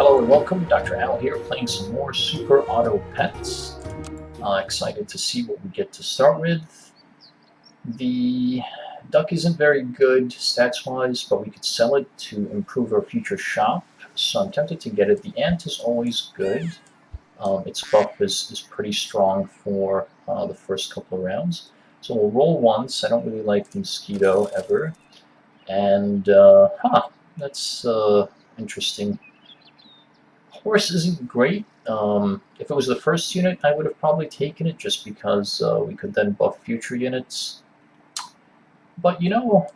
Hello and welcome, Dr. Al here, playing some more Super Auto Pets. Excited to see what we get to start with. The duck isn't very good stats-wise, but we could sell it to improve our future shop, so I'm tempted to get it. The ant is always good. Its buff is pretty strong for the first couple of rounds. So we'll roll once. I don't really like the mosquito ever. And, that's interesting. Horse isn't great. If it was the first unit, I would have probably taken it just because we could then buff future units. But so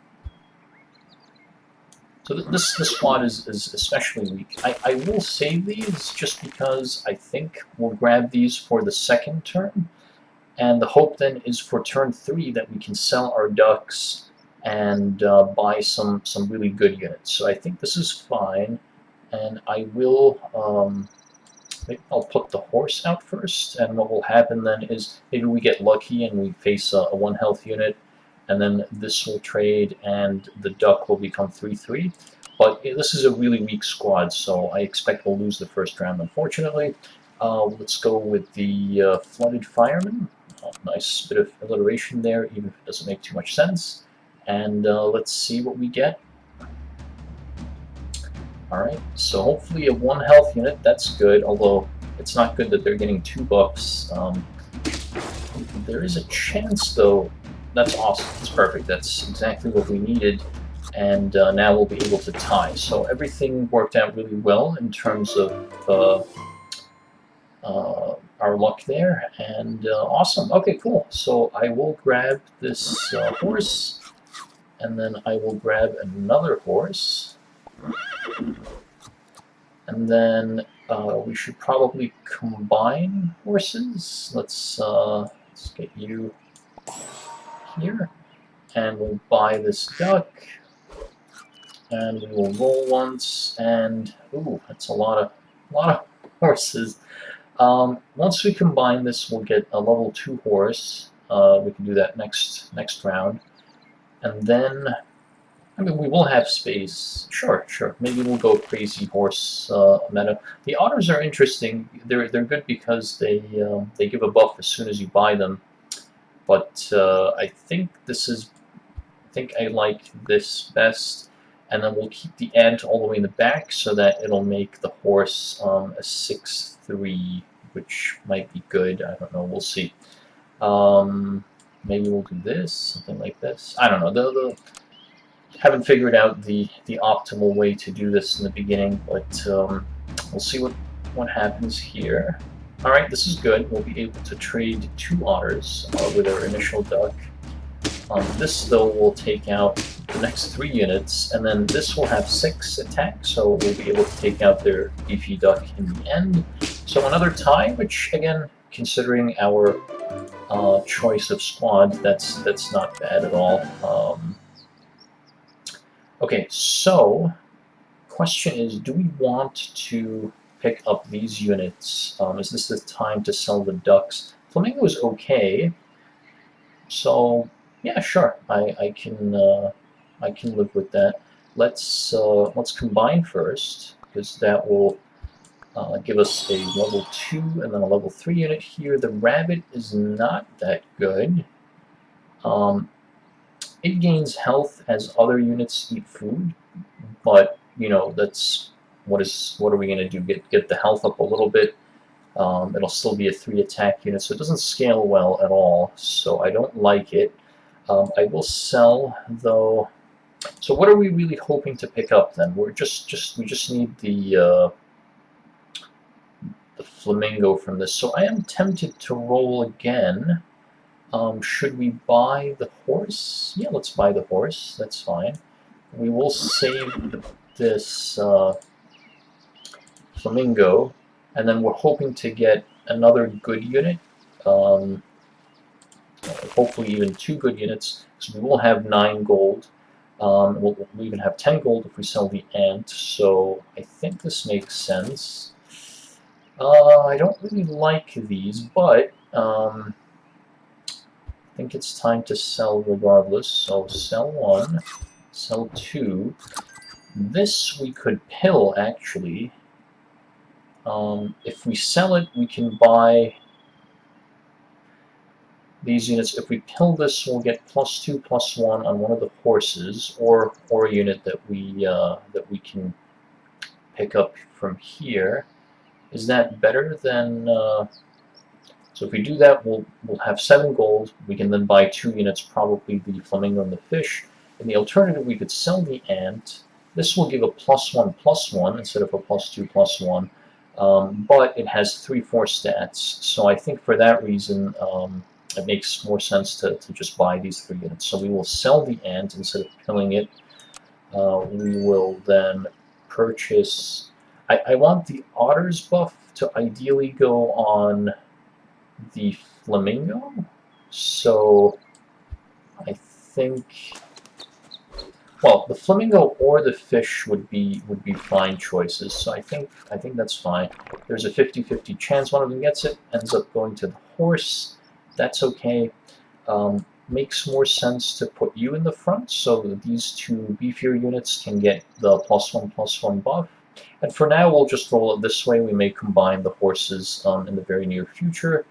this squad is especially weak. I will save these just because I think we'll grab these for the second turn, and the hope then is for turn 3 that we can sell our ducks and buy some really good units. So I think this is fine. And I will, maybe I'll put the horse out first, and what will happen then is maybe we get lucky and we face a 1 health unit, and then this will trade and the duck will become 3/3. But this is a really weak squad, so I expect we'll lose the first round, unfortunately. Let's go with the Flooded Fireman. Nice bit of alliteration there, even if it doesn't make too much sense. And let's see what we get. Alright, so hopefully a 1 health unit, that's good, although it's not good that they're getting 2 buffs. There is a chance, though. That's awesome, that's perfect, that's exactly what we needed, and now we'll be able to tie. So everything worked out really well in terms of our luck there, and awesome. Okay, cool. So I will grab this horse, and then I will grab another horse. And then we should probably combine horses. Let's get you here, and we'll buy this duck, and we will roll once. And ooh, that's a lot of horses. Once we combine this, we'll get a level 2 horse. We can do that next round, and then. I mean, we will have space. Sure. Maybe we'll go crazy horse meta. The otters are interesting. They're good because they give a buff as soon as you buy them. But I think I like this best. And then we'll keep the ant all the way in the back so that it'll make the horse a 6/3, which might be good. I don't know. We'll see. Maybe we'll do this, something like this. I don't know. Haven't figured out the optimal way to do this in the beginning, but we'll see what happens here. All right, this is good. We'll be able to trade 2 otters with our initial duck. This, though, will take out the next 3 units, and then this will have 6 attack, so we'll be able to take out their beefy duck in the end. So another tie, which, again, considering our choice of squad, that's not bad at all. Okay, so question is, do we want to pick up these units? Is this the time to sell the ducks? Flamingo is okay, so yeah, sure, I can live with that. Let's combine first, because that will give us a level 2 and then a level 3 unit here. The rabbit is not that good. It gains health as other units eat food, but that's what are we going to do? Get the health up a little bit? It'll still be a 3 attack unit, so it doesn't scale well at all. So I don't like it. I will sell, though. So what are we really hoping to pick up then? We just need the flamingo from this. So I am tempted to roll again. Should we buy the horse? Yeah, let's buy the horse. That's fine. We will save this flamingo, and then we're hoping to get another good unit. Hopefully even 2 good units, so we will have 9 gold. We'll even have 10 gold if we sell the ant, so I think this makes sense. I don't really like these, but I think it's time to sell regardless. So sell 1, sell 2. This we could pill, actually. If we sell it, we can buy these units. If we pill this, we'll get +2/+1 on one of the horses, or a unit that we can pick up from here. Is that better than? So if we do that, we'll have 7 gold. We can then buy 2 units, probably the flamingo and the fish. In the alternative, we could sell the ant. This will give a +1/+1 instead of a +2/+1, but it has 3/4 stats. So I think for that reason, it makes more sense to just buy these 3 units. So we will sell the ant instead of killing it. We will then purchase. I want the otter's buff to ideally go on the flamingo, so I think, well, the flamingo or the fish would be fine choices. So I think that's fine. There's a 50-50 chance one of them gets it, ends up going to the horse. That's okay. Makes more sense to put you in the front so that these 2 beefier units can get the +1/+1 buff. And for now, we'll just roll it this way. We may combine the horses in the very near future.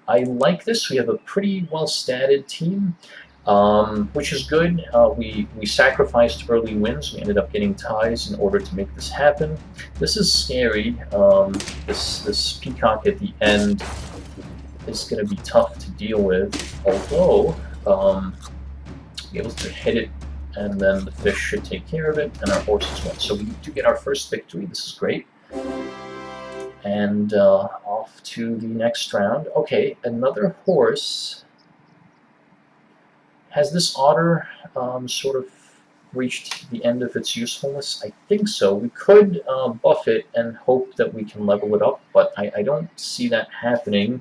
I like this. We have a pretty well-statted team, which is good. We sacrificed early wins. We ended up getting ties in order to make this happen. This is scary. This peacock at the end is going to be tough to deal with, although be able to hit it, and then the fish should take care of it, and our horses win. So we do get our first victory. This is great. And off to the next round. Okay, another horse. Has this otter sort of reached the end of its usefulness? I think so. We could buff it and hope that we can level it up, but I don't see that happening.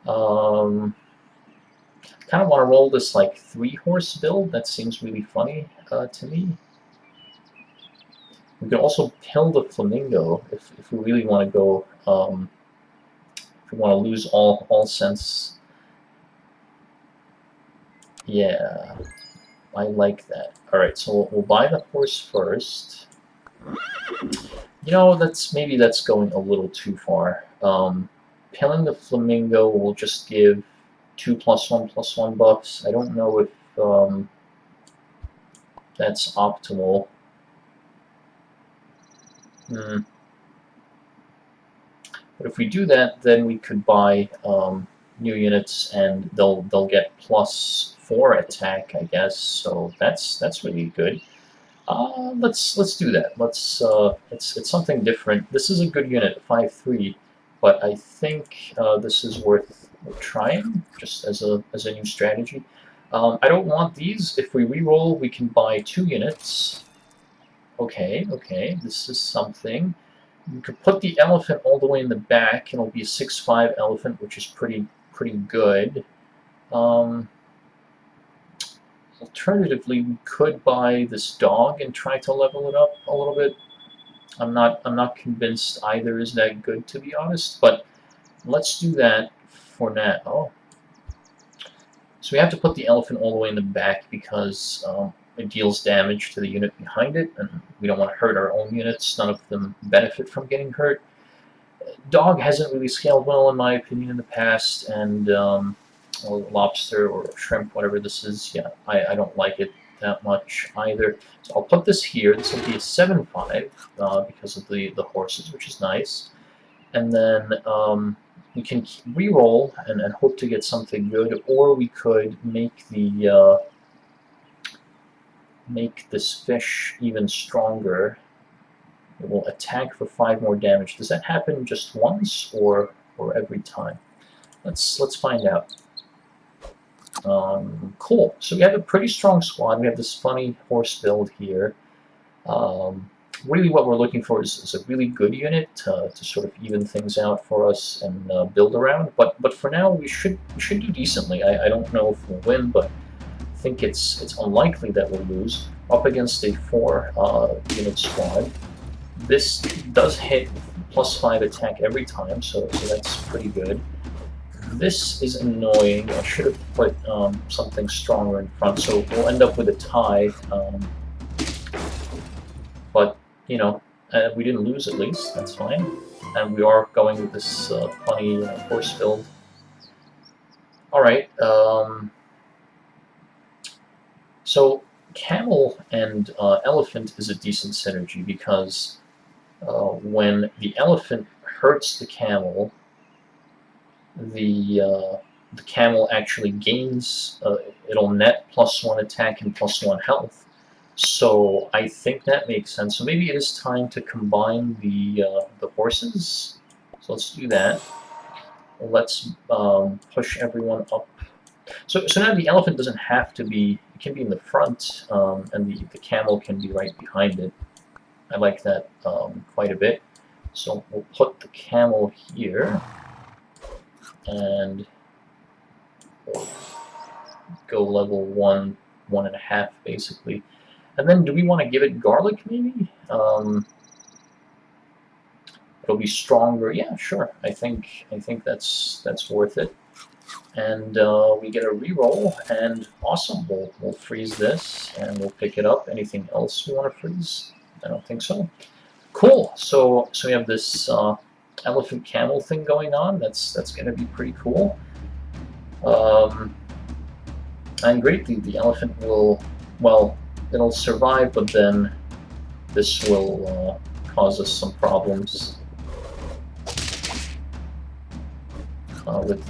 Kind of want to roll this like 3-horse build. That seems really funny to me. We can also pill the flamingo if we really want to go. If we want to lose all sense. Yeah, I like that. All right, so we'll buy the horse first. You know, maybe that's going a little too far. Pilling the flamingo will just give 2 +1/+1 buffs. I don't know if that's optimal. But if we do that, then we could buy new units, and they'll get +4 attack, I guess. So that's really good. Let's do that. It's something different. This is a good unit, 5/3, but I think this is worth trying just as a new strategy. I don't want these. If we reroll, we can buy 2 units. Okay, this is something. You could put the elephant all the way in the back, and it'll be a 6/5 elephant, which is pretty good. Alternatively, we could buy this dog and try to level it up a little bit. I'm not convinced either is that good, to be honest, but let's do that for now. So we have to put the elephant all the way in the back because it deals damage to the unit behind it, and we don't want to hurt our own units. None of them benefit from getting hurt. Dog hasn't really scaled well, in my opinion, in the past, and lobster or shrimp, whatever this is, yeah, I don't like it that much either. So I'll put this here. This will be a 7/5 because of the horses, which is nice. And then we can re-roll and hope to get something good, or we could make this fish even stronger. It will attack for 5 more damage. Does that happen just once or every time? Let's find out. Cool. So we have a pretty strong squad. We have this funny horse build here. Really what we're looking for is a really good unit to sort of even things out for us and build around. But for now, we should do decently. I don't know if we'll win, but I think it's unlikely that we'll lose. Up against a 4-unit squad. This does hit +5 attack every time, so that's pretty good. This is annoying. I should have put something stronger in front, so we'll end up with a tie. But, you know, We didn't lose at least, that's fine. And we are going with this funny horse build. Alright, so camel and elephant is a decent synergy because when the elephant hurts the camel actually gains, it'll net +1 attack and +1 health. So I think that makes sense. So maybe it is time to combine the horses. So let's do that. Let's push everyone up. So now the elephant doesn't have to be, it can be in the front, and the camel can be right behind it. I like that quite a bit. So we'll put the camel here, and we'll go level 1, 1.5 basically. And then do we want to give it garlic maybe? It'll be stronger. Yeah, sure. I think that's worth it. And we get a reroll, and awesome. We'll freeze this, and we'll pick it up. Anything else we want to freeze? I don't think so. Cool. So we have this elephant camel thing going on. That's going to be pretty cool. And great. The elephant will, well, it'll survive, but then this will cause us some problems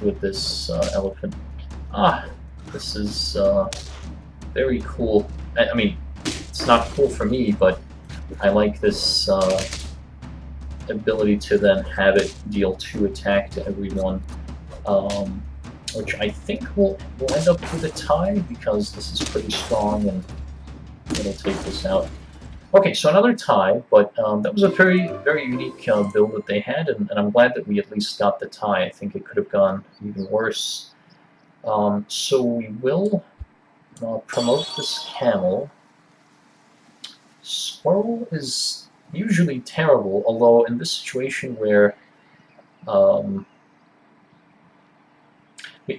with this elephant. This is very cool. I mean, it's not cool for me, but I like this ability to then have it deal 2 attack to everyone, which I think will end up with a tie because this is pretty strong and it'll take this out. Okay, so another tie, but that was a very, very unique build that they had, and I'm glad that we at least got the tie. I think it could have gone even worse. So we will promote this camel. Squirrel is usually terrible, although in this situation where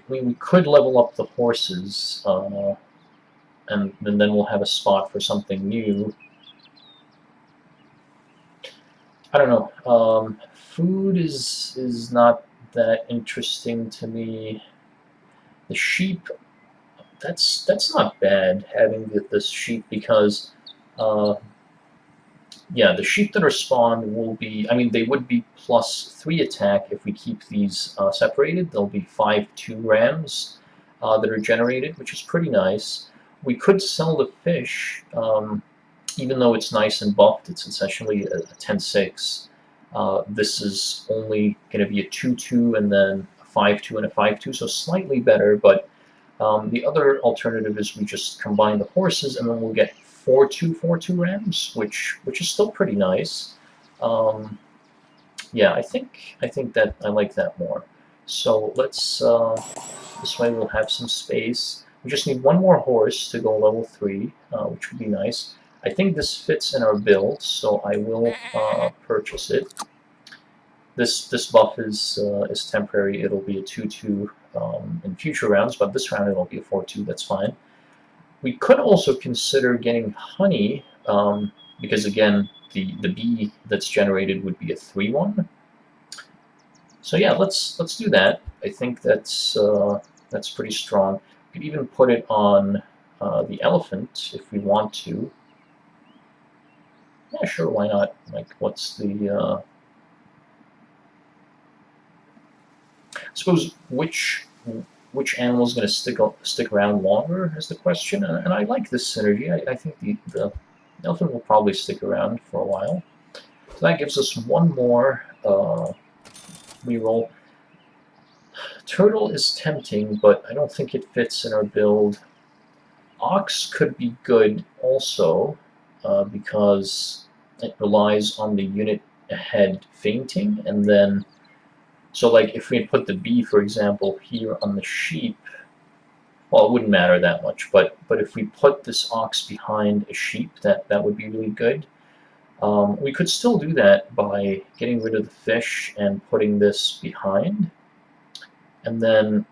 we could level up the horses, and then we'll have a spot for something new. I don't know. Food is not that interesting to me. The sheep, that's not bad having this sheep because, yeah, the sheep that are spawned will be. I mean, they would be +3 attack if we keep these separated. There'll be 5/2 rams that are generated, which is pretty nice. We could sell the fish. Even though it's nice and buffed, it's essentially a 10/6. This is only going to be a 2/2 and then a 5/2 and a 5/2, so slightly better, but the other alternative is we just combine the horses and then we'll get 4/2, 4/2 rams, which is still pretty nice. Yeah, I think that I like that more. So let's, this way we'll have some space. We just need one more horse to go level 3, which would be nice. I think this fits in our build, so I will purchase it. This buff is temporary. It'll be a 2/2 in future rounds, but this round it'll be a 4/2. That's fine. We could also consider getting honey, because again, the bee that's generated would be a 3/1. So yeah, let's do that. I think that's pretty strong. We could even put it on the elephant if we want to. Yeah, sure, why not? Like, what's the... I suppose which animal is going to stick around longer is the question, and I like this synergy. I think the elephant will probably stick around for a while. So that gives us one more reroll. Turtle is tempting, but I don't think it fits in our build. Ox could be good also, because it relies on the unit ahead fainting, and then, so like if we had put the bee, for example, here on the sheep, well, it wouldn't matter that much, but if we put this ox behind a sheep, that would be really good. We could still do that by getting rid of the fish and putting this behind, and then,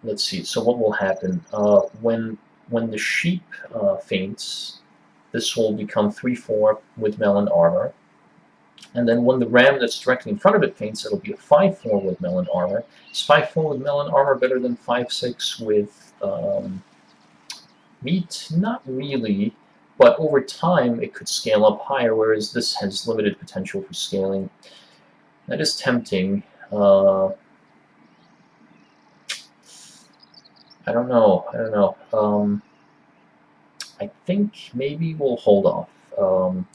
let's see, so what will happen? When the sheep faints, this will become 3/4 with melon armor. And then when the ram that's directly in front of it faints, it'll be a 5-4 with melon armor. Is 5-4 with melon armor better than 5-6 with meat? Not really, but over time it could scale up higher, whereas this has limited potential for scaling. That is tempting. I don't know. I think maybe we'll hold off.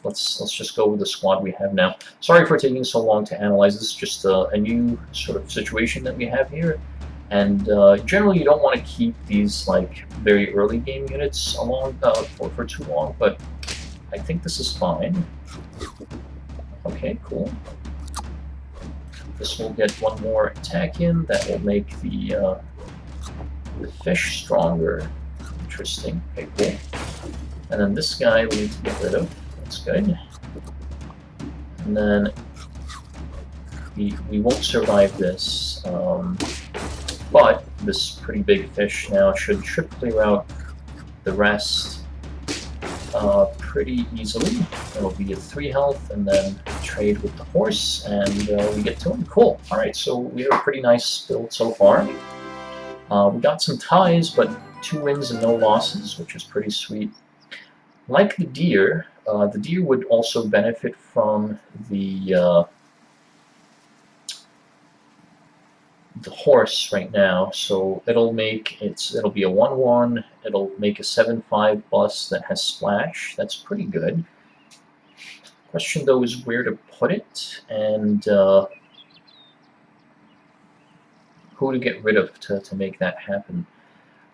Let's just go with the squad we have now. Sorry for taking so long to analyze. This is just a new sort of situation that we have here, and generally you don't want to keep these like very early game units along for too long. But I think this is fine. Okay, cool. This will get one more attack in. That will make the fish stronger. Interesting. Okay, cool. And then this guy we need to get rid of. That's good. And then we won't survive this. But this pretty big fish now should clear out the rest pretty easily. It'll be at 3 health, and then trade with the horse, and we get to him. Cool. Alright, so we have a pretty nice build so far. We got some ties, but 2 wins and no losses, which is pretty sweet. Like the deer would also benefit from the horse right now, so it'll be a 1/1. It'll make a 7/5 bus that has splash. That's pretty good. Question though is where to put it and who to get rid of to make that happen.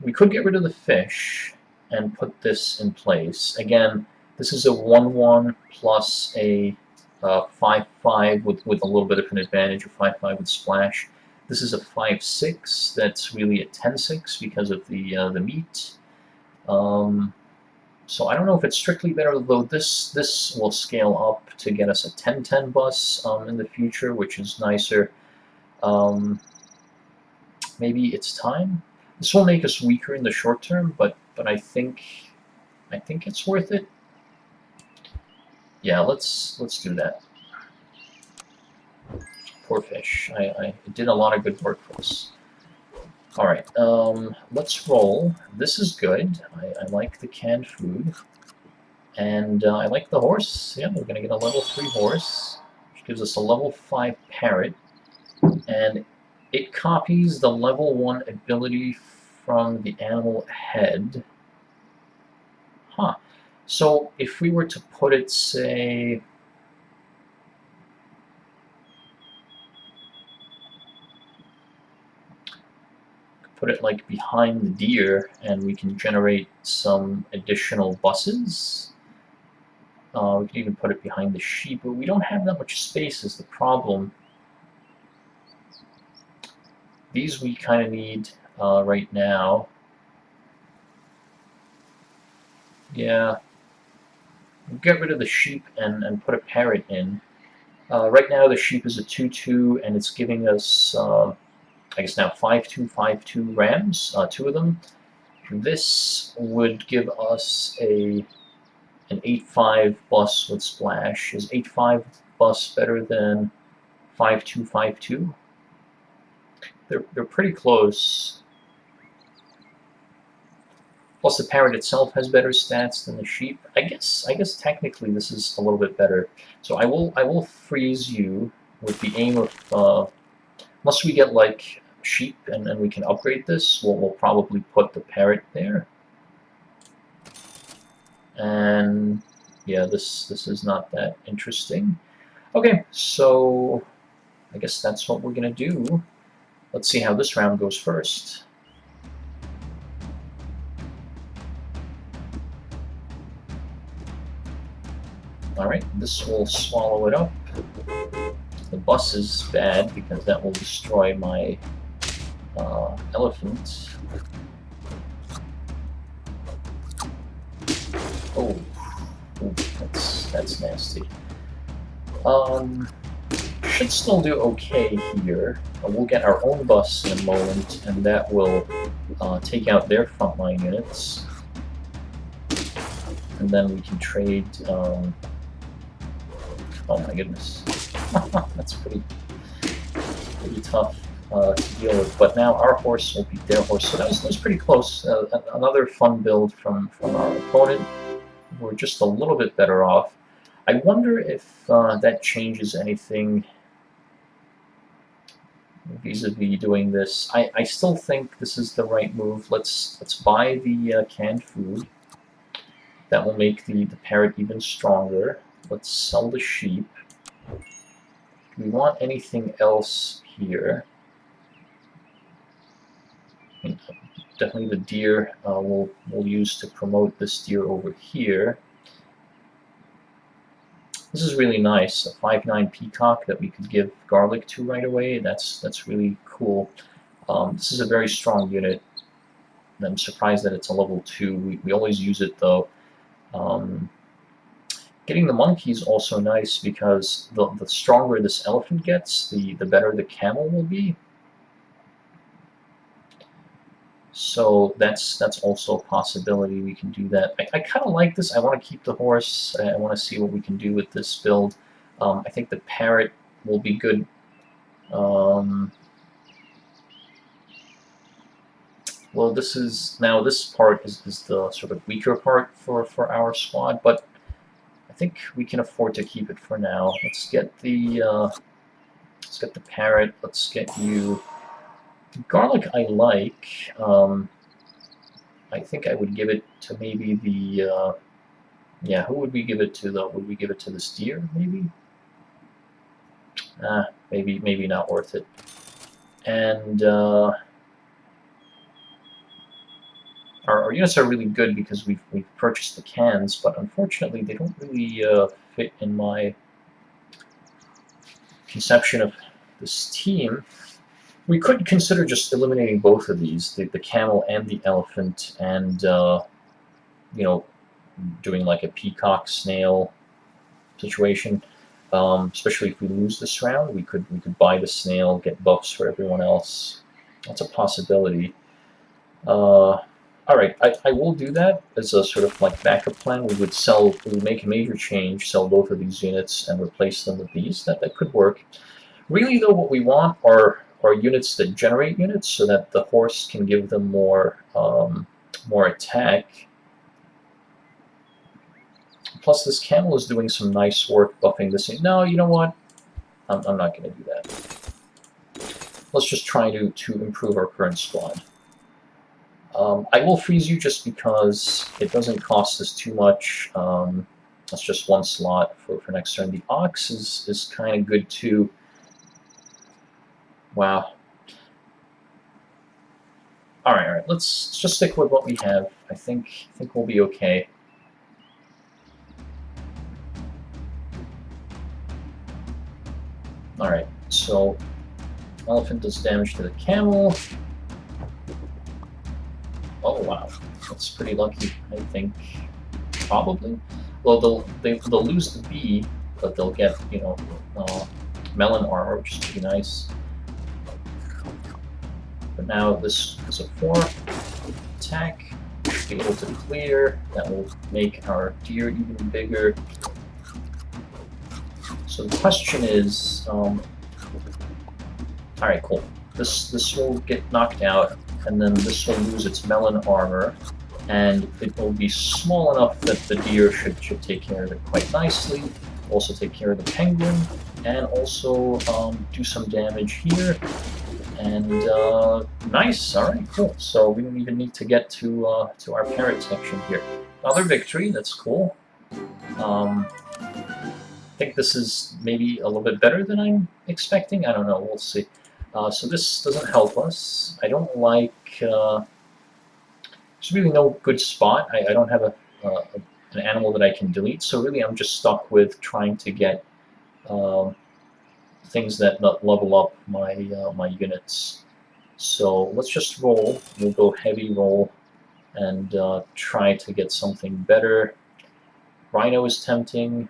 We could get rid of the fish and put this in place. Again, this is a 1/1 plus a 5/5 with a little bit of an advantage, a 5/5 with splash. This is a 5/6 that's really a 10/6 because of the meat. So I don't know if it's strictly better, though this will scale up to get us a 10/10 bus in the future, which is nicer. Maybe it's time. This will make us weaker in the short term, but I think it's worth it. Yeah, let's do that. Poor fish. I did a lot of good work for us. All right, let's roll. This is good. I like the canned food, and I like the horse. Yeah, we're gonna get a level 3 horse, which gives us a level 5 parrot, and it copies the level 1 ability from the animal head. Huh. So if we were to put it, say, put it like behind the deer, and we can generate some additional buses. We can even put it behind the sheep, but we don't have that much space is the problem. These we kind of need right now. Yeah. Get rid of the sheep and put a parrot in. Right now the sheep is a 2/2, and it's giving us, I guess now 5/2, 5/2 rams, 2 of them. This would give us an 8/5 bus with splash. Is 8/5 bus better than 5/2, 5/2? They're pretty close. Plus the parrot itself has better stats than the sheep. I guess technically this is a little bit better. So I will freeze you with the aim of unless we get like sheep and we can upgrade this, we'll probably put the parrot there. And yeah, this is not that interesting. Okay, so I guess that's what we're gonna do. Let's see how this round goes first. Alright, this will swallow it up. The bus is bad because that will destroy my elephant. Oh, ooh, that's nasty. Should still do okay here. We'll get our own bus in a moment, and that will take out their frontline units. And then we can trade. Oh my goodness. That's pretty tough to deal with. But now our horse will beat their horse. So that was pretty close. Another fun build from our opponent. We're just a little bit better off. I wonder if that changes anything vis-a-vis doing this. I still think this is the right move. Let's buy the canned food. That will make the parrot even stronger. Let's sell the sheep. Do we want anything else here? I mean, definitely the deer we'll use to promote this deer over here. This is really nice, a 5/9 peacock that we could give garlic to right away. That's really cool. This is a very strong unit. And I'm surprised that it's a level 2. We always use it though. Getting the monkey is also nice because the stronger this elephant gets, the better the camel will be. So that's also a possibility. We can do that. I kind of like this. I want to keep the horse. I want to see what we can do with this build. I think the parrot will be good. Well, this part is the sort of weaker part for our squad, but I think we can afford to keep it for now. Let's get the parrot. Let's get you. Garlic I like. I think I would give it to maybe the. Yeah, who would we give it to though? Would we give it to this deer maybe? Maybe not worth it. And our units are really good because we've purchased the cans, but unfortunately they don't really fit in my conception of this team. We could consider just eliminating both of these, the camel and the elephant, and you know, doing like a peacock snail situation. Especially if we lose this round, we could buy the snail, get buffs for everyone else. That's a possibility. All right, I will do that as a sort of like backup plan. We would make a major change, sell both of these units, and replace them with these. That could work. Really, though, what we want are units that generate units, so that the horse can give them more attack. Plus, this camel is doing some nice work buffing this thing. No, you know what? I'm not going to do that. Let's just try to improve our current squad. I will freeze you just because it doesn't cost us too much. That's just one slot for next turn. The ox is kind of good too. Wow. All right. Let's just stick with what we have. I think we'll be okay. All right. So, elephant does damage to the camel. Oh wow, that's pretty lucky. I think probably. Well, they'll lose the bee, but they'll get melon armor, which is pretty nice. But now this is a 4 attack. Be able to clear. That will make our deer even bigger. So the question is, all right, cool. This will get knocked out, and then this will lose its melon armor, and it will be small enough that the deer should take care of it quite nicely. Also take care of the penguin, and also do some damage here. And nice, all right, cool. So we don't even need to get to our parrot section here. Another victory, that's cool. I think this is maybe a little bit better than I'm expecting. I don't know, we'll see. So this doesn't help us. I don't like. There's really no good spot. I don't have an animal that I can delete. So really, I'm just stuck with trying to get things that level up my my units. So let's just roll. We'll go heavy roll and try to get something better. Rhino is tempting.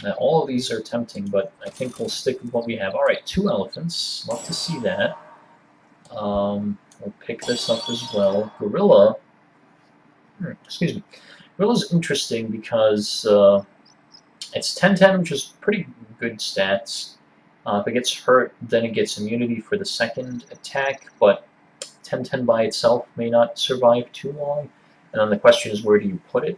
Now, all of these are tempting, but I think we'll stick with what we have. All right, 2 elephants. Love to see that. We'll pick this up as well. Gorilla. excuse me. Will is interesting because it's 10-10, which is pretty good stats. If it gets hurt, then it gets immunity for the second attack, but 10-10 by itself may not survive too long. And then the question is, where do you put it?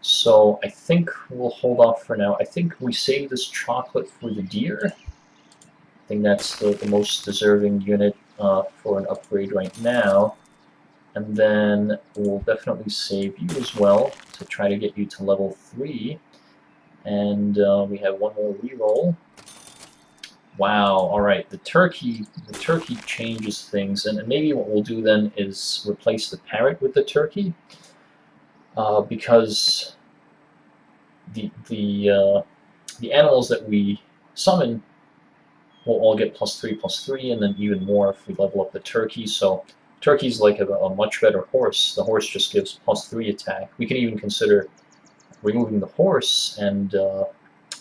So I think we'll hold off for now. I think we save this chocolate for the deer. I think that's the most deserving unit for an upgrade right now. And then we'll definitely save you as well to try to get you to level 3. And we have one more reroll. Wow, alright, the turkey changes things, and maybe what we'll do then is replace the parrot with the turkey, because the animals that we summon will all get +3/+3, and then even more if we level up the turkey. So turkey's like a much better horse. The horse just gives +3 attack. We can even consider removing the horse and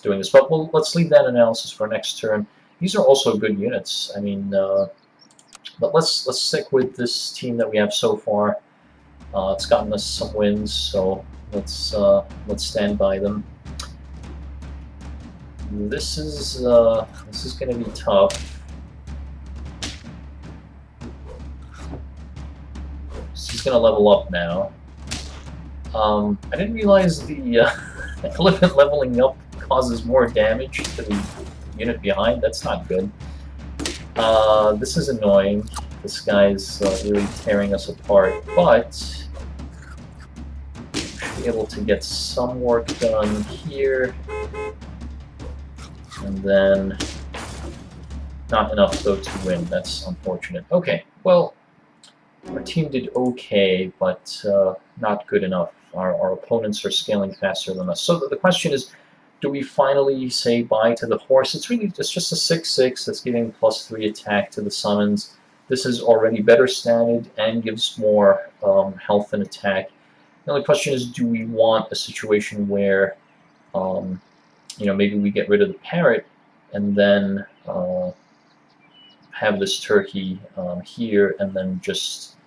doing this, but let's leave that analysis for next turn. These are also good units. I mean, but let's stick with this team that we have so far. It's gotten us some wins, so let's stand by them. This is going to be tough. He's going to level up now. I didn't realize the elephant leveling up causes more damage to the unit behind. That's not good. This is annoying. This guy's really tearing us apart, but we should be able to get some work done here. And then not enough, though, to win. That's unfortunate. Okay, well, our team did okay, but not good enough. Our opponents are scaling faster than us. So the question is, do we finally say bye to the horse? It's just a 6/6 that's giving +3 attack to the summons. This is already better statted and gives more health and attack. The only question is, do we want a situation where maybe we get rid of the parrot and then have this turkey here, and then just,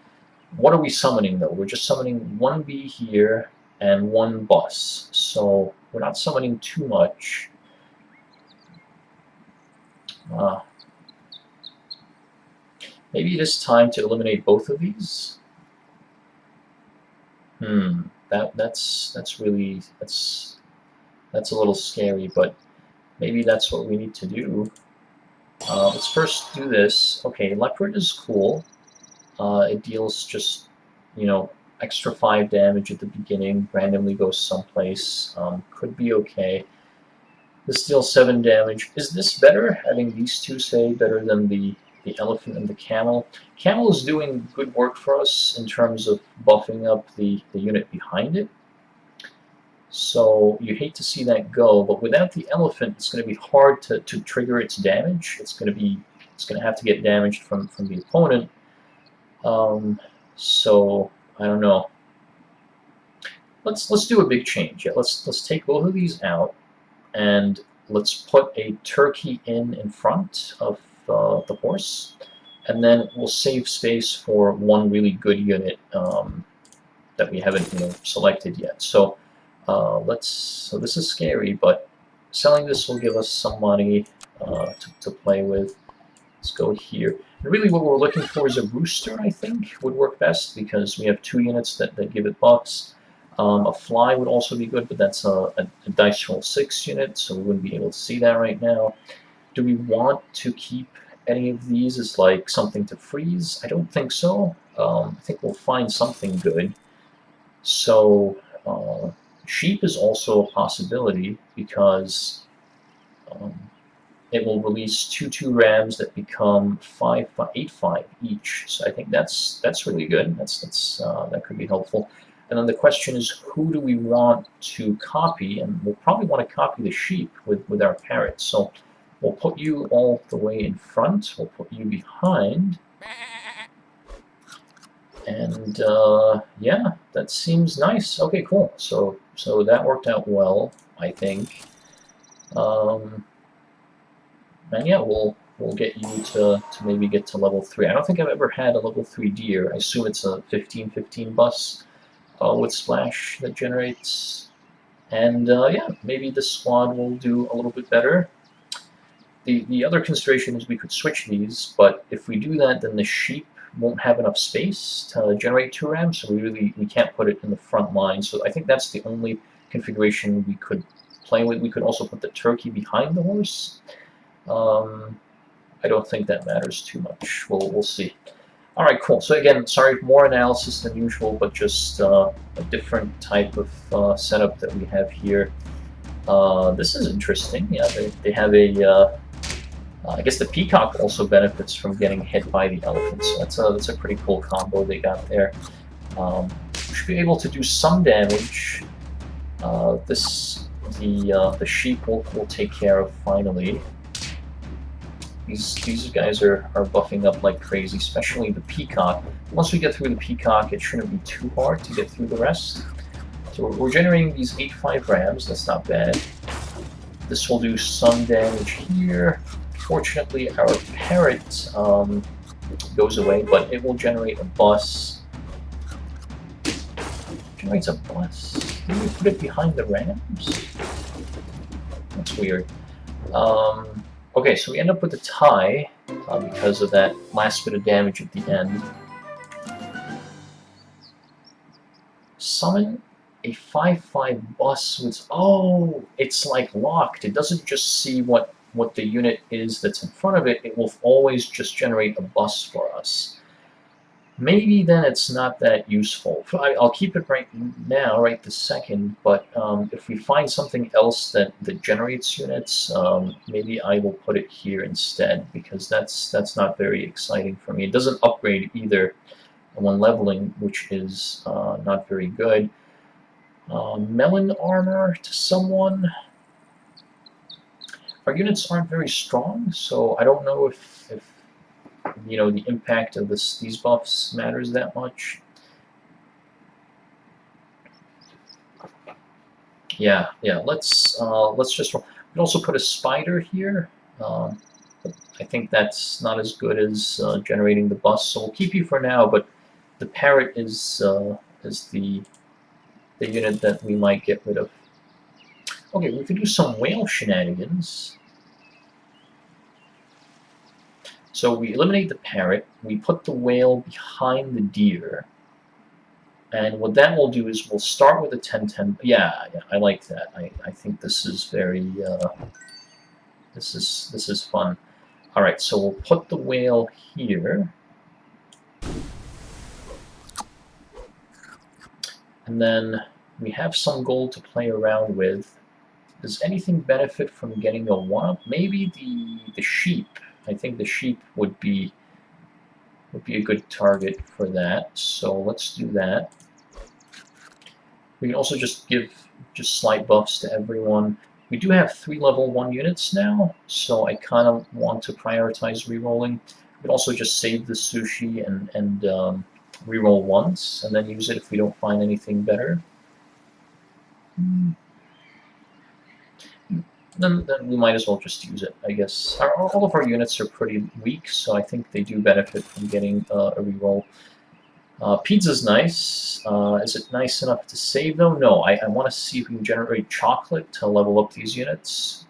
what are we summoning though? We're just summoning one bee here and one bus, so we're not summoning too much. Maybe it is time to eliminate both of these. That's a little scary, but maybe that's what we need to do. Let's first do this. Okay, leopard is cool. It deals just, extra 5 damage at the beginning, randomly goes someplace. Could be okay. This deals 7 damage. Is this better, having these two, say, better than the elephant and the camel? Camel is doing good work for us in terms of buffing up the unit behind it. So you hate to see that go, but without the elephant, it's going to be hard to trigger its damage. It's going to have to get damaged from the opponent. So I don't know. Let's do a big change. Yeah, let's take both of these out, and let's put a turkey in front of the horse, and then we'll save space for one really good unit that we haven't selected yet. So so this is scary, but selling this will give us some money to play with. Let's go here. And really what we're looking for is a rooster, I think, would work best, because we have 2 units that give it buffs. A fly would also be good, but that's a dice roll 6 unit, so we wouldn't be able to see that right now. Do we want to keep any of these as like something to freeze? I don't think so. I think we'll find something good. So sheep is also a possibility, because it will release 2/2 rams that become 8/5 each. So I think that's really good. That could be helpful. And then the question is, who do we want to copy? And we'll probably want to copy the sheep with our parrot. So we'll put you all the way in front. We'll put you behind. And yeah, that seems nice. Okay, cool. So that worked out well, I think. And yeah, we'll get you to maybe get to level 3. I don't think I've ever had a level 3 deer. I assume it's a 15/15 bus. with splash that generates. And yeah, maybe this squad will do a little bit better. The other consideration is we could switch these, but if we do that, then the sheep won't have enough space to generate 2 rams, so we can't put it in the front line. So I think that's the only configuration we could play with. We could also put the turkey behind the horse. I don't think that matters too much. We'll see. All right, cool. So again, sorry, more analysis than usual, but just a different type of setup that we have here. This is interesting. Yeah, they have a. I guess the peacock also benefits from getting hit by the elephant, so that's a pretty cool combo they got there. Should be able to do some damage. The sheep will take care of finally. These guys are buffing up like crazy, especially the peacock. Once we get through the peacock, it shouldn't be too hard to get through the rest. So we're generating these 8-5 rams. That's not bad. This will do some damage here. Fortunately, our parrot goes away, but it will generate a bus. Generates a bus. Did we put it behind the rams? That's weird. Okay, so we end up with a tie because of that last bit of damage at the end. Summon a 5-5 bus with... Oh, it's like locked. It doesn't just see what the unit is that's in front of it. It will always just generate a bus for us. Maybe then it's not that useful. I'll keep it right now, right this second, but if we find something else that generates units, maybe I will put it here instead, because that's not very exciting for me. It doesn't upgrade either when leveling, which is not very good. Melon armor to someone. Our units aren't very strong, so I don't know if you know, the impact of these buffs matters that much. Yeah. Let's just. We can also put a spider here. But I think that's not as good as generating the bus, so we'll keep you for now. But the parrot is the unit that we might get rid of. Okay, we could do some whale shenanigans. So we eliminate the parrot, we put the whale behind the deer, and what that will do is we'll start with a 10-10. Yeah, I like that. I think this is very this is fun. All right, so we'll put the whale here, and then we have some gold to play around with. Does anything benefit from getting a 1-up? Maybe the sheep. I think the sheep would be a good target for that. So let's do that. We can also just give slight buffs to everyone. We do have 3 level 1 units now, so I kind of want to prioritize rerolling. We can also just save the sushi and reroll once, and then use it if we don't find anything better. Then we might as well just use it, I guess. All of our units are pretty weak, so I think they do benefit from getting a reroll. Pizza's nice. Is it nice enough to save, though? No, I want to see if we can generate chocolate to level up these units.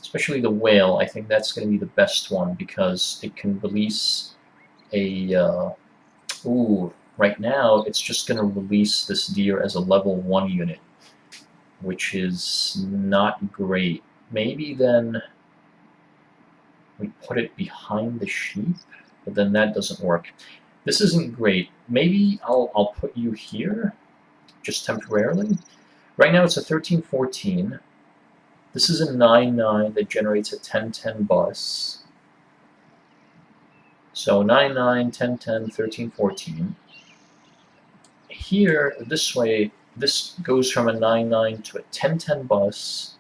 Especially the whale, I think that's going to be the best one, because it can release a... ooh, right now it's just going to release this deer as a level 1 unit, which is not great. Maybe then we put it behind the sheep, but then that doesn't work. This isn't great. Maybe I'll put you here, just temporarily. Right now it's a 13-14. This is a 9-9 that generates a 10-10 bus. So 9-9, 10-10, 13-14. Here, this way, this goes from a 9-9 to a 10-10 bus,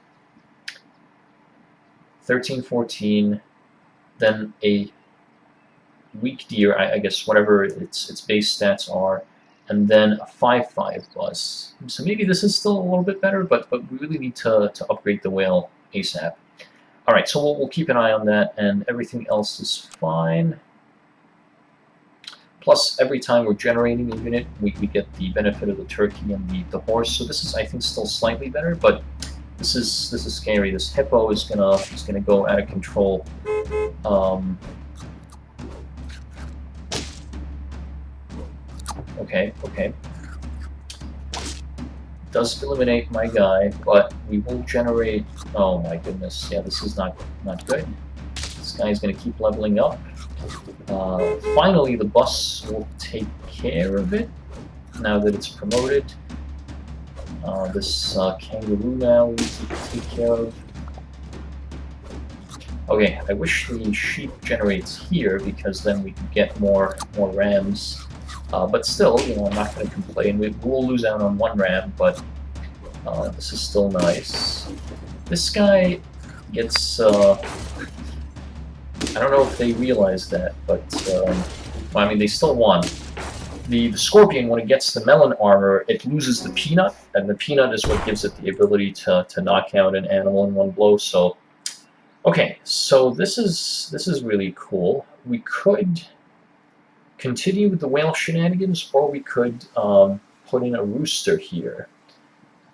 13-14, then a weak deer, I guess whatever its base stats are, and then a 5-5 bus. So maybe this is still a little bit better, but we really need to upgrade the whale ASAP. All right, so we'll keep an eye on that, and everything else is fine. Plus, every time we're generating a unit, we get the benefit of the turkey and the horse. So this is, I think, still slightly better, but this is scary. This hippo is gonna go out of control. Okay. Does eliminate my guy, but we will generate. Oh my goodness! Yeah, this is not good. This guy is gonna keep leveling up. Finally, the bus will take care of it now that it's promoted. This kangaroo now we need to take care of. Okay, I wish the sheep generates here because then we can get more rams. But still, you know, I'm not going to complain. We will lose out on one ram, but this is still nice. This guy gets. I don't know if they realize that, but well, I mean, they still won. The scorpion, when it gets the melon armor, it loses the peanut, and the peanut is what gives it the ability to knock out an animal in one blow. So, okay, so this is really cool. We could continue with the whale shenanigans, or we could put in a rooster here.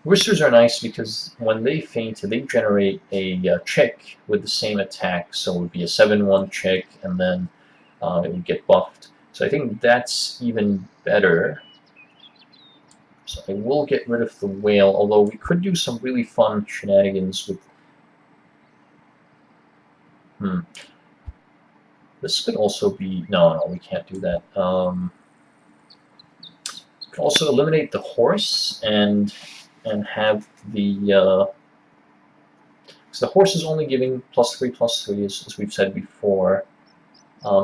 Roosters are nice because when they faint, they generate a chick with the same attack, so it would be a 7/1 chick, and then it would get buffed. So I think that's even better. So I will get rid of the whale, although we could do some really fun shenanigans with... This could also be... No, we can't do that. We could also eliminate the horse and have the... because the horse is only giving +3/+3, as we've said before.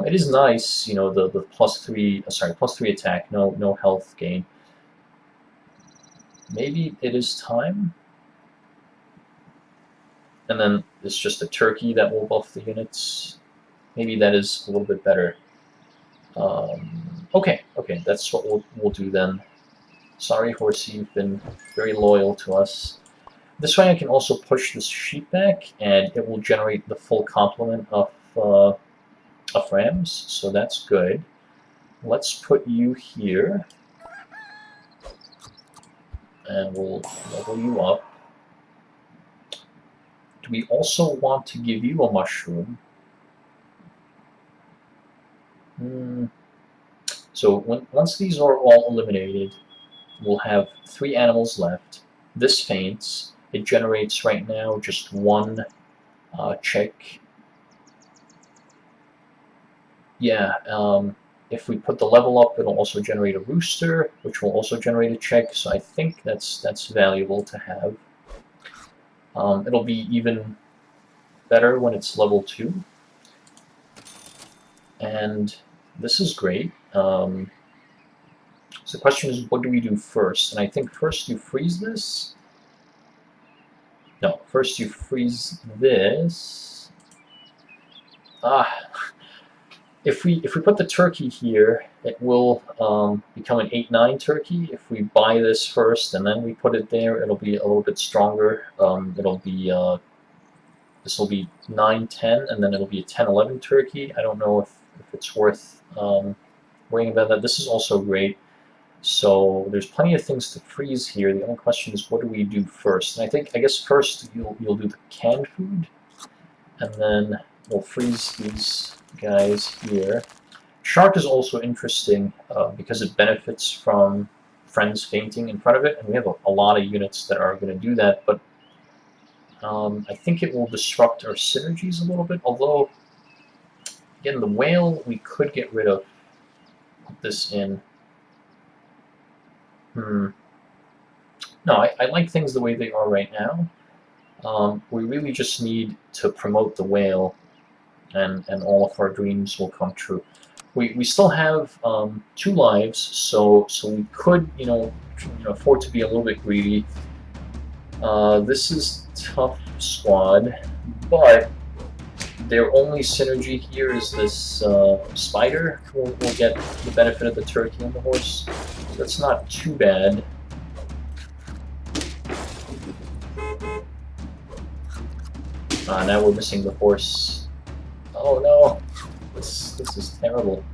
It is nice, you know, the +3 attack, no health gain. Maybe it is time. And then it's just a turkey that will buff the units. Maybe that is a little bit better. Okay, that's what we'll do then. Sorry, horsey, you've been very loyal to us. This way I can also push this sheep back, and it will generate the full complement of rams, so that's good. Let's put you here, and we'll level you up. Do we also want to give you a mushroom? So once these are all eliminated, we'll have 3 animals left. This faints. It generates right now just 1 chick. Yeah, if we put the level up, it'll also generate a rooster, which will also generate a chick, so I think that's valuable to have. It'll be even better when it's level 2. And this is great. So the question is, what do we do first? And I think first you freeze this. No, first you freeze this. If we put the turkey here, it will become an 8/9 turkey. If we buy this first and then we put it there, it'll be a little bit stronger. It'll be this will be 9/10, and then it'll be a 10/11 turkey. I don't know if it's worth worrying about that. This is also great. So there's plenty of things to freeze here. The only question is, what do we do first? And I guess first you'll do the canned food, and then we'll freeze these guys here. Shark is also interesting because it benefits from friends fainting in front of it, and we have a lot of units that are going to do that, but I think it will disrupt our synergies a little bit, although, again, the whale we could get rid of. Put this in. No, I like things the way they are right now. We really just need to promote the whale, and all of our dreams will come true. We still have 2 lives, so we could afford to be a little bit greedy. This is tough squad, but their only synergy here is this spider. We'll get the benefit of the turkey and the horse, so that's not too bad. Now we're missing the horse. Oh no, this is terrible.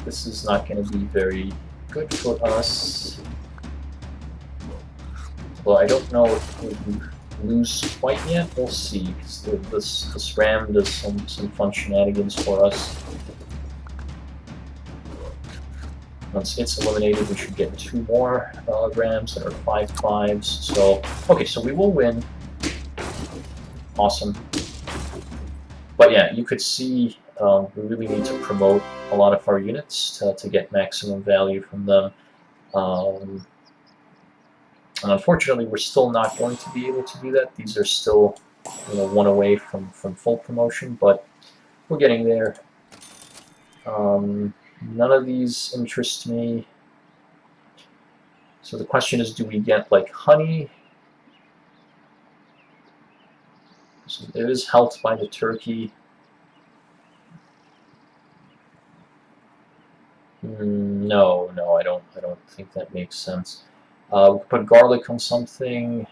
This is not going to be very good for us. Well, I don't know if we lose quite yet. We'll see, because this ram does some fun shenanigans for us. Once it's eliminated, we should get 2 more rams that are 5/5s. So, okay, so we will win. Awesome. But yeah, you could see we really need to promote a lot of our units to get maximum value from them. And unfortunately, we're still not going to be able to do that. These are still, 1 away from full promotion, but we're getting there. None of these interest me. So the question is, do we get like honey? So it is helped by the turkey. No, I don't think that makes sense. We put garlic on something.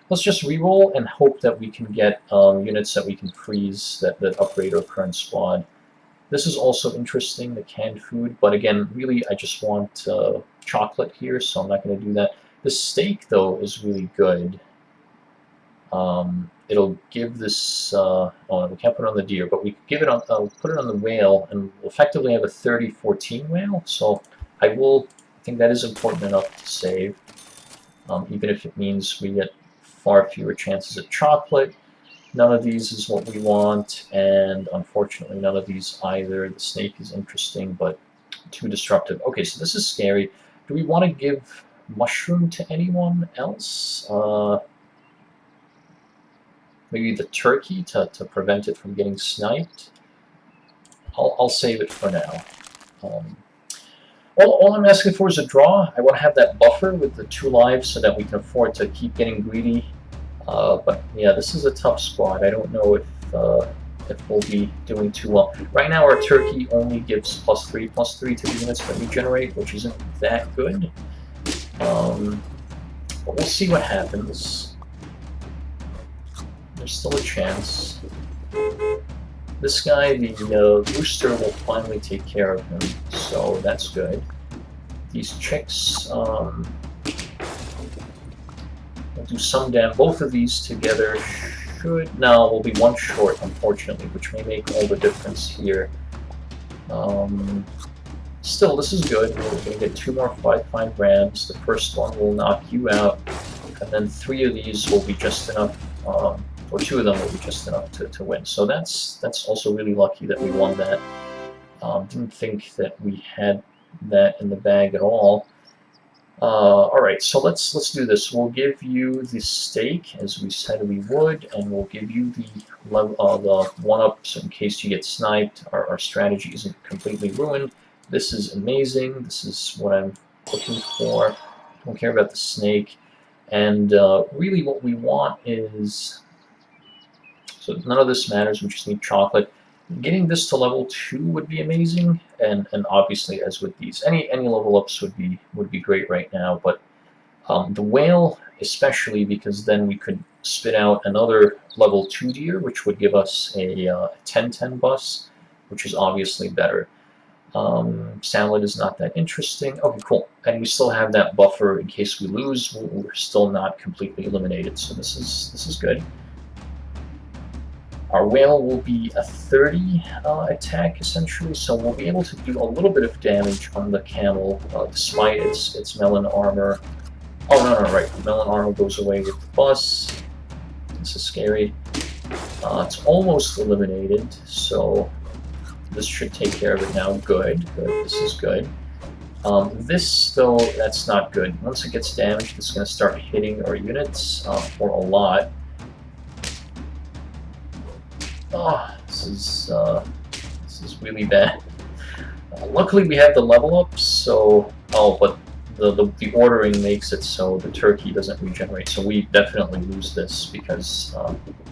Let's just reroll and hope that we can get units that we can freeze that upgrade our current squad. This is also interesting, the canned food, but again, really, I just want chocolate here, so I'm not going to do that. The steak, though, is really good. It'll give this. Oh, we can't put it on the deer, but we could give it on. Put it on the whale, and we'll effectively have a 30-14 whale. So I think that is important enough to save, even if it means we get far fewer chances at chocolate. None of these is what we want, and unfortunately, none of these either. The snake is interesting, but too disruptive. Okay, so this is scary. Do we want to give mushroom to anyone else? Maybe the turkey to prevent it from getting sniped. I'll save it for now. All I'm asking for is a draw. I want to have that buffer with the 2 lives so that we can afford to keep getting greedy. But yeah, this is a tough squad. I don't know if we'll be doing too well. Right now, our turkey only gives +3/+3 to the units that we generate, which isn't that good. But we'll see what happens. There's still a chance. This guy, the rooster, will finally take care of him, so that's good. These chicks will do some damage. Both of these together should... No, we'll be 1 short, unfortunately, which may make all the difference here. Still, this is good. We're going to get 2 more 5/5 rams. The first one will knock you out, and then 3 of these will be just enough... or 2 of them will be just enough to win. So that's also really lucky that we won that. Didn't think that we had that in the bag at all. All right, so let's do this. We'll give you the steak as we said we would, and we'll give you the 1-ups in case you get sniped. Our strategy isn't completely ruined. This is amazing. This is what I'm looking for. Don't care about the snake. And really, what we want is... So none of this matters, we just need chocolate. Getting this to level 2 would be amazing, and obviously, as with these, any level ups would be great right now, but the whale especially, because then we could spit out another level 2 deer, which would give us a 10/10 bus, which is obviously better. Salad is not that interesting. Okay, cool. And we still have that buffer in case we lose. We're still not completely eliminated, so this is good. Our whale will be a 30 attack, essentially, so we'll be able to do a little bit of damage on the camel, despite its melon armor. Oh, no, right. The melon armor goes away with the bus. This is scary. It's almost eliminated, so this should take care of it now. Good. This is good. This, though, that's not good. Once it gets damaged, it's going to start hitting our units for a lot. Oh, this is really bad. Luckily, we have the level ups, so... Oh, but the ordering makes it so the turkey doesn't regenerate, so we definitely lose this because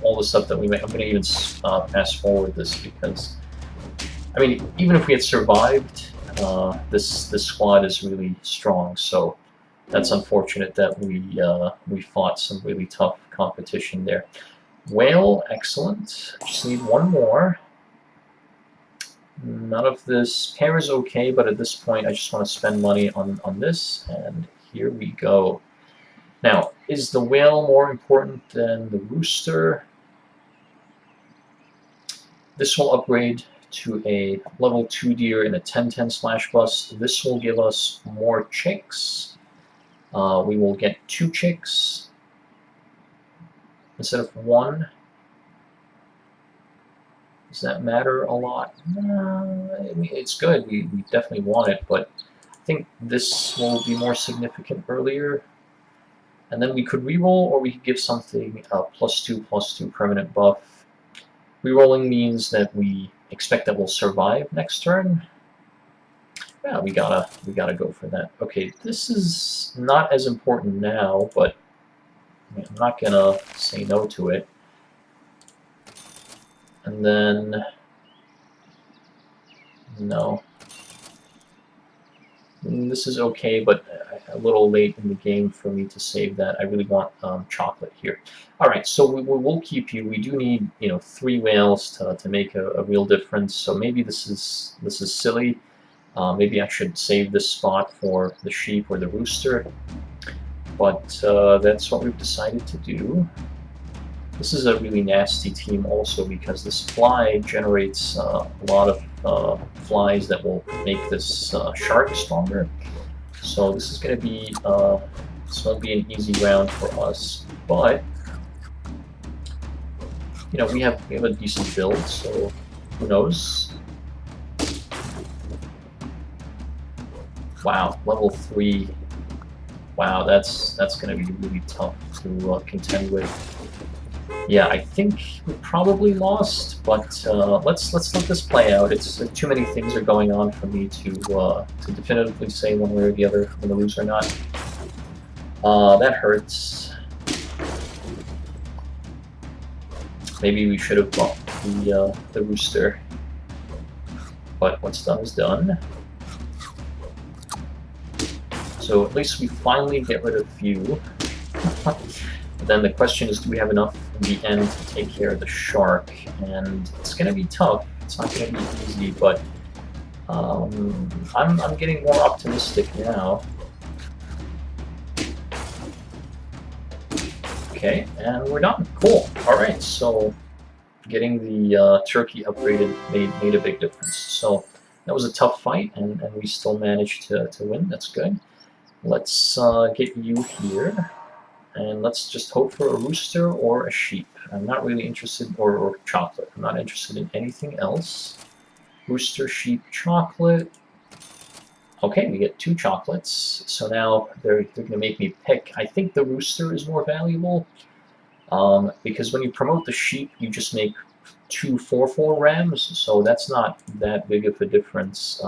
all the stuff that we make... I'm going to even fast forward this because... I mean, even if we had survived, this squad is really strong, so that's unfortunate that we fought some really tough competition there. Whale, excellent. Just need 1 more. None of this. Pear is okay, but at this point I just want to spend money on this, and here we go. Now, is the whale more important than the rooster? This will upgrade to a level 2 deer in a 10-10 slash bus. This will give us more chicks. We will get 2 chicks instead of 1. Does that matter a lot? I mean, it's good. We definitely want it, but I think this will be more significant earlier. And then we could reroll, or we could give something +2/+2 permanent buff. Rerolling means that we expect that we'll survive next turn. Yeah, we gotta go for that. Okay, this is not as important now, but I mean, I'm not gonna say no to it. And then no. This is okay, but a little late in the game for me to save that. I really want chocolate here. All right, so we will keep you. We do need 3 whales to make a real difference. So maybe this is silly. Maybe I should save this spot for the sheep or the rooster. But that's what we've decided to do. This is a really nasty team also because this fly generates a lot of flies that will make this shark stronger. So this is going to be this won't be an easy round for us, but we have a decent build, so who knows? Wow, level 3. Wow, that's going to be really tough to contend with. Yeah, I think we probably lost, but let's let this play out. It's too many things are going on for me to definitively say one way or the other I'm gonna lose or not. That hurts. Maybe we should have bought the rooster, but what's done is done. So at least we finally get rid of few. Then the question is, do we have enough in the end to take care of the shark? And it's going to be tough. It's not going to be easy, but I'm getting more optimistic now. Okay, and we're done. Cool. All right, so getting the turkey upgraded made a big difference. So that was a tough fight, and we still managed to win. That's good. Let's get you here. And let's just hope for a rooster or a sheep. I'm not really interested, or chocolate. I'm not interested in anything else. Rooster, sheep, chocolate. Okay, we get 2 chocolates. So now they're going to make me pick. I think the rooster is more valuable because when you promote the sheep, you just make 2 4/4 rams. So that's not that big of a difference.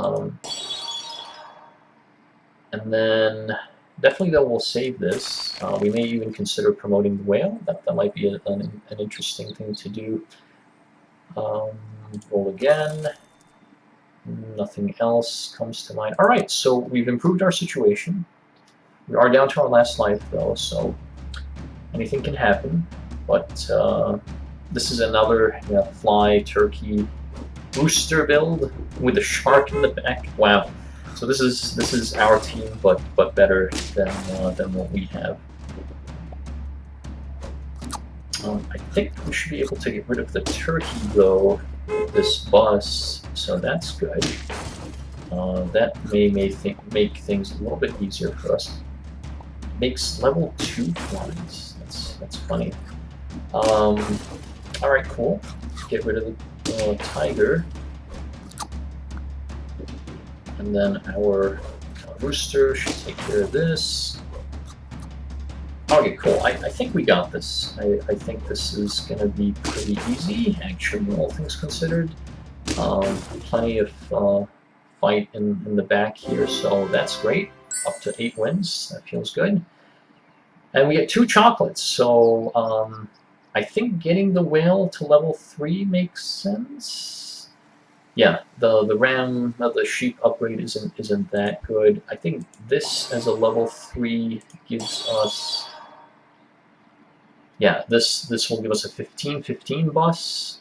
And then definitely, though, we'll save this. We may even consider promoting the whale. That might be an interesting thing to do. Roll again. Nothing else comes to mind. All right, so we've improved our situation. We are down to our last life, though, so anything can happen. But this is another fly, turkey, rooster build with a shark in the back. Wow. So this is our team, but better than what we have. I think we should be able to get rid of the turkey though with this bus, so that's good. That may make things a little bit easier for us. Makes level 2 flies. That's funny. All right, cool. Get rid of the tiger. And then our rooster should take care of this. Okay, cool. I think we got this. I think this is going to be pretty easy, actually, all things considered. Plenty of fight in the back here, so that's great. Up to 8 wins. That feels good. And we get 2 chocolates, so I think getting the whale to level 3 makes sense. Yeah, the ram, the sheep upgrade isn't that good. I think this as a level 3 gives us yeah, this will give us a 15-15 bus.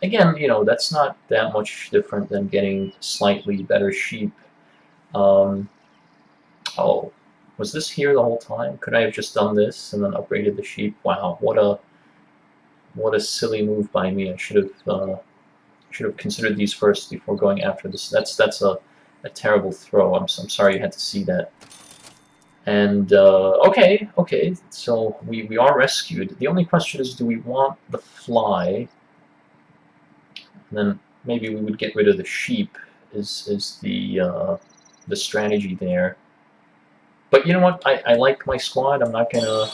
Again, that's not that much different than getting slightly better sheep. Um, oh, was this here the whole time? Could I have just done this and then upgraded the sheep? Wow, what a silly move by me. I should have considered these first before going after this. That's a terrible throw. I'm sorry you had to see that. And okay, so we are rescued. The only question is, do we want the fly? And then maybe we would get rid of the sheep. Is the strategy there? But you know what? I like my squad. I'm not gonna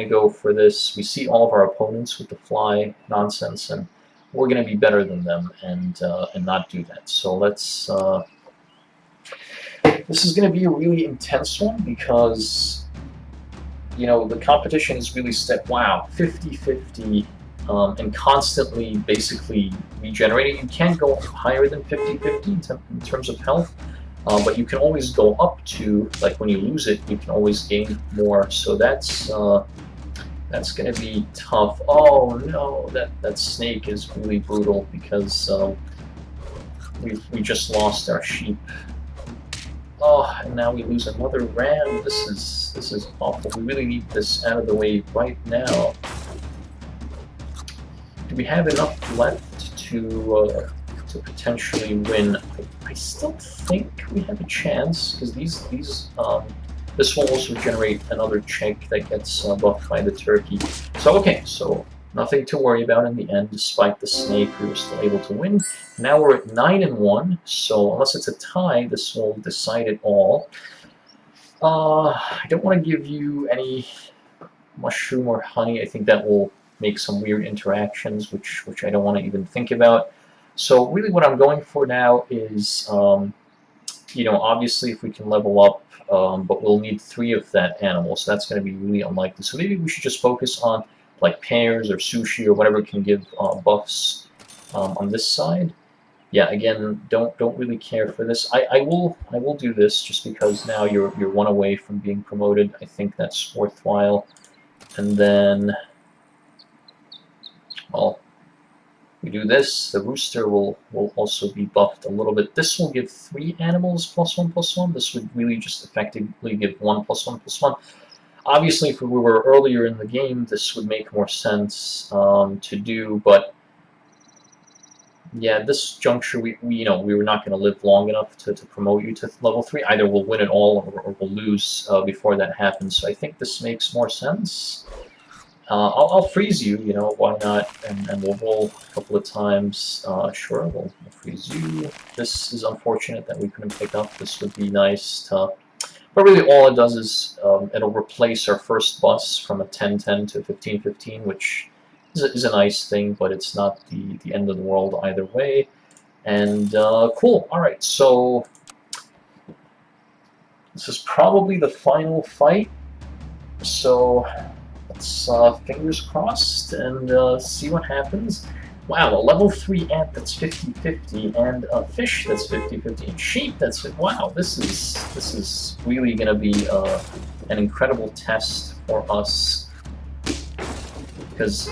go for this. We see all of our opponents with the fly nonsense, and we're gonna be better than them and not do that. So let's. This is gonna be a really intense one because the competition is really set. Wow, 50-50, and constantly basically regenerating. You can't go higher than 50-50 in terms of health. But you can always go up to, like when you lose it, you can always gain more. So that's going to be tough. Oh no, that snake is really brutal because we just lost our sheep. Oh, and now we lose another ram. This is awful. We really need this out of the way right now. Do we have enough left to potentially win? I still think we have a chance because this will also generate another check that gets buffed by the turkey. So okay, so nothing to worry about in the end. Despite the snake, we were still able to win. Now we're at 9-1. So unless it's a tie, this will decide it all. I don't want to give you any mushroom or honey. I think that will make some weird interactions, which I don't want to even think about. So really what I'm going for now is, obviously if we can level up, but we'll need 3 of that animal, so that's going to be really unlikely. So maybe we should just focus on like pears or sushi or whatever can give buffs on this side. Yeah, again, don't really care for this. I will do this just because now you're 1 away from being promoted. I think that's worthwhile. And then, well, we do this, the rooster will also be buffed a little bit. This will give 3 animals +1/+1. This would really just effectively give 1 +1/+1. Obviously, if we were earlier in the game, this would make more sense to do, but yeah, this juncture, we were not going to live long enough to promote you to level 3. Either we'll win it all or we'll lose before that happens. So I think this makes more sense. I'll freeze you, why not? And we'll roll a couple of times. Sure, we'll freeze you. This is unfortunate that we couldn't pick up. This would be nice to... But really all it does is it'll replace our first bus from a 10-10 to 15-15, which is a nice thing, but it's not the end of the world either way. And cool, alright, so this is probably the final fight. So... let's fingers crossed and see what happens. Wow, a level 3 ant that's 50-50 and a fish that's 50-50 and sheep that's wow, this is really going to be an incredible test for us because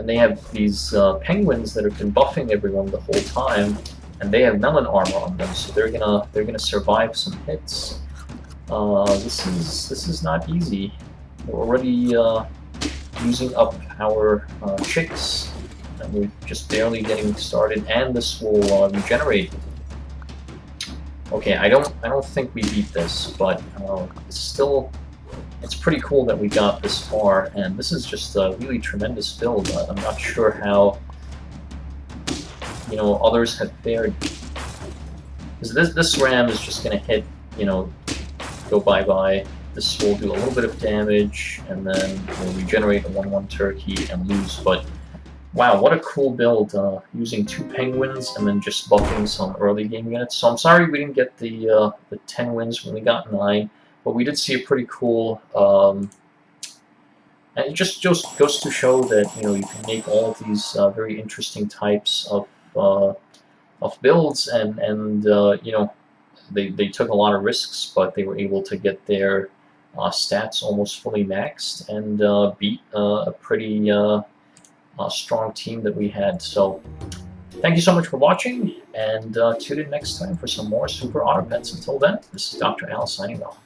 they have these penguins that have been buffing everyone the whole time, and they have melon armor on them, so they're gonna survive some hits. This is not easy. We're already using up our chicks, and we're just barely getting started, and this will regenerate. Okay, I don't think we beat this, but it's pretty cool that we got this far, and this is just a really tremendous build. I'm not sure how others have fared. Because this ram is just going to hit, go bye-bye. This will do a little bit of damage, and then we'll regenerate a 1/1 turkey and lose. But wow, what a cool build, using 2 penguins and then just buffing some early game units. So I'm sorry we didn't get the 10 wins when we got 9, but we did see a pretty cool... and it just goes to show that you can make all of these very interesting types of builds, and they took a lot of risks, but they were able to get there stats almost fully maxed, and beat a pretty strong team that we had. So thank you so much for watching, and tune in next time for some more Super Otter Pets. Until then, this is Dr. Al signing off.